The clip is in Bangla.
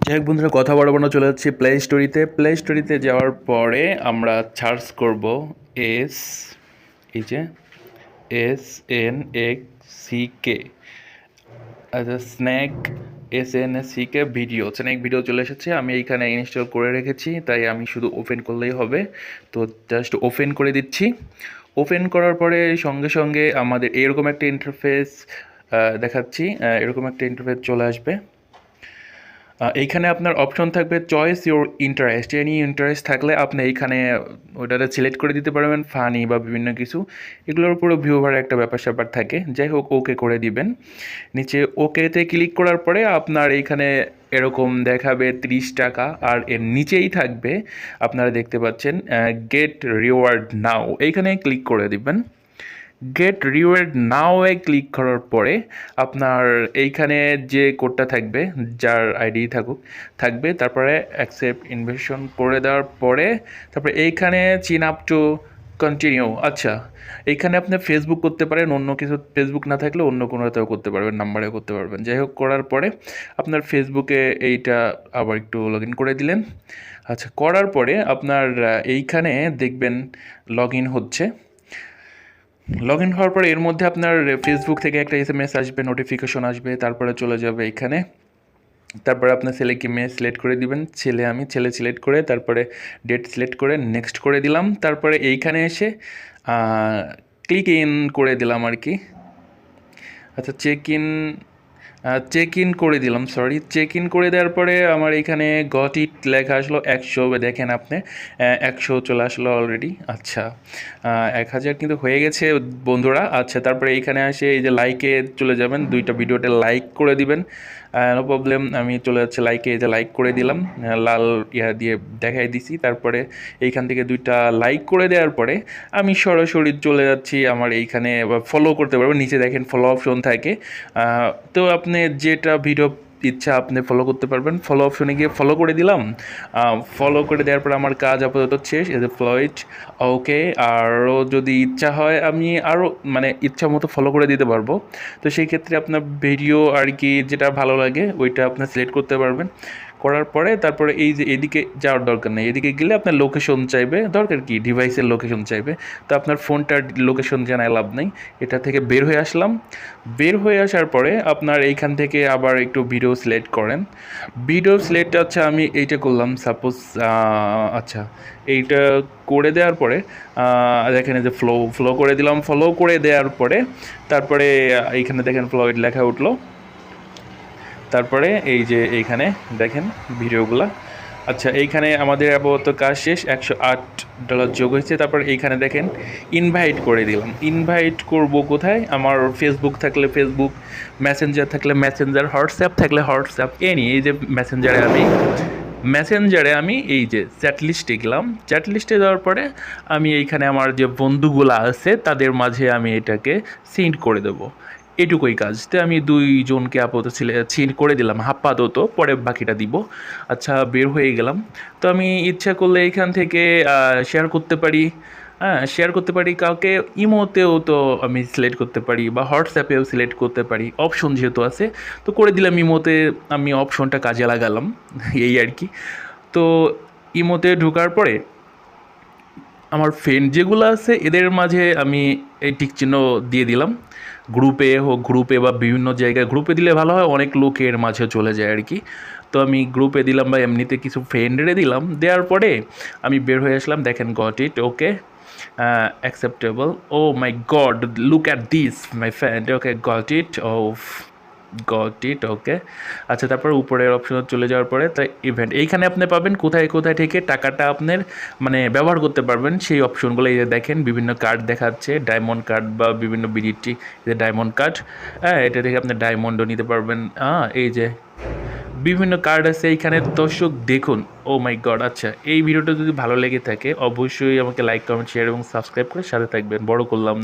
যাই হোক বন্ধুরা, কথা বাড়াবো না, চলে যাচ্ছি প্লে স্টোরিতে যাওয়ার পরে আমরা সার্চ করব এস এই যে SNACK, আচ্ছা SNACK স্ন্যাক ভিডিও চলে এসেছে। আমি এইখানে ইনস্টল করে রেখেছি, তাই আমি শুধু ওপেন করলেই হবে। তো জাস্ট ওপেন করে দিচ্ছি। ওপেন করার পরে সঙ্গে সঙ্গে আমাদের এরকম একটা ইন্টারফেস দেখাচ্ছি, এরকম একটা ইন্টারফেস চলে আসবে। এইখানে আপনার অপশন থাকবে choice your interest. Any interest থাকলে আপনি এইখানে ওটাতে সিলেক্ট করে দিতে পারবেন, ফানি বা বিভিন্ন কিছু। এগুলোর উপরে ভিউভার একটা ব্যাপার স্যাপার থাকে। যাই হোক, ওকে করে দিবেন। নিচে ওকেতে ক্লিক করার পরে আপনার এইখানে এরকম দেখাবে 30 টাকা, আর এর নিচেই থাকবে আপনারা দেখতে পাচ্ছেন গেট রিওয়ার্ড নাও। এইখানে ক্লিক করে দিবেন। গেট রিওয়ার্ড নাও এ ক্লিক করার পরে আপনার এইখানে যে কোডটা থাকবে, যার আইডি থাকবে, তারপরে অ্যাকসেপ্ট ইনভেশন করে দেওয়ার পরে তারপরে এইখানে চিন আপ টু কন্টিনিউ। আচ্ছা, এইখানে আপনি ফেসবুক করতে পারেন, অন্য কিছু ফেসবুক না থাকলে অন্য কোনোতেও করতে পারবেন, নাম্বারে করতে পারবেন। যাই হোক, করার পরে আপনার ফেসবুকে এইটা আবার একটু লগ ইন করে দিলেন। আচ্ছা, করার পরে আপনার এইখানে দেখবেন লগ ইন হচ্ছে। লগ ইন হওয়ার পরে এর মধ্যে আপনার ফেসবুক থেকে একটা SMS আসবে, নোটিফিকেশন আসবে, তারপরে চলে যাবে এখানে। তারপরে আপনার ছেলেকে মেয়ে সিলেক্ট করে দিবেন। আমি ছেলে সিলেক্ট করে তারপরে ডেট সিলেক্ট করে নেক্সট করে দিলাম। তারপরে এইখানে এসে ক্লিক ইন করে দিলাম আর কি। আচ্ছা, চেক ইন করে দিলাম, চেক ইন করে দেওয়ার পরে আমার এখানে গট ইট লেখা আসলো 100, দেখেন আপনি 100 চলে আসলো অলরেডি। আচ্ছা, 1000 কিন্তু হয়ে গেছে বন্ধুরা। আচ্ছা, তারপরে এইখানে আসে এই যে লাইকে চলে যাবেন, দুইটা ভিডিওতে লাইক করে দিবেন। নো প্রবলেম, আমি চলে যাচ্ছে লাইকে, এই যে লাইক করে দিলাম, লাল ইয়া দিয়ে দেখাই দিছি। তারপরে এইখান থেকে দুইটা লাইক করে দেওয়ার পরে আমি সরাসরি চলে যাচ্ছি আমার এইখানে ফলো করতে পারবেন। নিচে দেখেন ফলো অপশন থাকে, তো আপনি যেটা ভিডিও ইচ্ছা আপনি ফলো করতে পারবেন। ফলো অপশনে গিয়ে ফলো করে দিলাম। ফলো করে দেওয়ার পর আমার কাজ আপাতত শেষ, এজ এ ফ্লয়েড ওকে। আরও যদি ইচ্ছা হয় আমি আরও মানে ইচ্ছা মতো ফলো করে দিতে পারবো। তো সেই ক্ষেত্রে আপনার ভিডিও আর কি যেটা ভালো লাগে ওইটা আপনার সিলেক্ট করতে পারবেন। করার পরে তারপরে এই যে এদিকে যাওয়ার দরকার নেই, এদিকে গেলে আপনার লোকেশন চাইবে, দরকার কি ডিভাইসের লোকেশন চাইবে। তো আপনার ফোনটার লোকেশন জানায় লাভ নেই। এটা থেকে বের হয়ে আসলাম। বের হয়ে আসার পরে আপনার এইখান থেকে আবার একটু ভিডিও সিলেক্ট করেন। ভিডিও সিলেক্ট, আচ্ছা আমি এইটা করলাম সাপোজ। আচ্ছা, এইটা করে দেওয়ার পরে দেখেন যে ফলো করে দিলাম। ফলো করে দেওয়ার পরে তারপরে এইখানে দেখেন ফ্লোয়েড লেখা উঠলো। তারপরে এই যে এইখানে দেখেন ভিডিওগুলা। আচ্ছা, এইখানে আমাদের আপাতত কাজ শেষ, $108 যোগ হয়েছে। তারপর এইখানে দেখেন ইনভাইট করে দিলাম। ইনভাইট করব কোথায়? আমার ফেসবুক থাকলে ফেসবুক, মেসেঞ্জার থাকলে মেসেঞ্জার, হোয়াটসঅ্যাপ থাকলে হোয়াটসঅ্যাপ, এই যে মেসেঞ্জারে আমি এই যে চ্যাট লিস্টে গেলাম। চ্যাট লিস্টে যাওয়ার পরে আমি এইখানে আমার যে বন্ধুগুলো আছে তাদের মাঝে আমি এটাকে সেন্ড করে দেবো। এটুকুই কাজ। তো আমি 2 জনকে আপাতত সিলেক্ট করে দিলাম আপাতত, পরে বাকিটা দিব। আচ্ছা, বের হয়ে গেলাম। তো আমি ইচ্ছা করলে এইখান থেকে শেয়ার করতে পারি। হ্যাঁ, শেয়ার করতে পারি কাউকে। ইমোতেও তো আমি সিলেক্ট করতে পারি, বা হোয়াটসঅ্যাপেও সিলেক্ট করতে পারি, অপশন যেহেতু আছে। তো করে দিলাম ইমোতে, আমি অপশনটা কাজে লাগালাম এই আর কি। তো ইমোতে ঢোকার পরে আমার ফ্রেন্ড যেগুলো আছে এদের মাঝে আমি এই টিক চিহ্ন দিয়ে দিলাম। গ্রুপে বা বিভিন্ন জায়গায় গ্রুপে দিলে ভালো হয়, অনেক লোকের মাঝে চলে যায় আর কি। তো আমি গ্রুপে দিলাম বা এমনিতে কিছু ফ্রেন্ডরে দিলাম। দেওয়ার পরে আমি বের হয়ে আসলাম। দেখেন got it okay, acceptable. Oh my god, look at this my friend. Okay, got it okay. আচ্ছা, তারপর উপরের অপশনে চলে যাওয়ার পরে তাই ইভেন্ট, এইখানে আপনি পাবেন কোথায় কোথায় থেকে টাকাটা আপনার মানে ব্যবহার করতে পারবেন সেই অপশনগুলো। এই যে দেখেন বিভিন্ন কার্ড দেখাচ্ছে, ডায়মন্ড কার্ড বা বিভিন্ন বিডিটি, এই যে ডায়মন্ড কার্ড। হ্যাঁ, এটা থেকে আপনি ডায়মন্ডও নিতে পারবেন। এই যে বিভিন্ন কার্ড আছে এইখানে, দর্শক দেখুন। ও মাই গড। আচ্ছা, এই ভিডিওটা যদি ভালো লেগে থাকে অবশ্যই আমাকে লাইক, কমেন্ট, শেয়ার এবং সাবস্ক্রাইব করে সাথে থাকবেন। বড় করলাম না।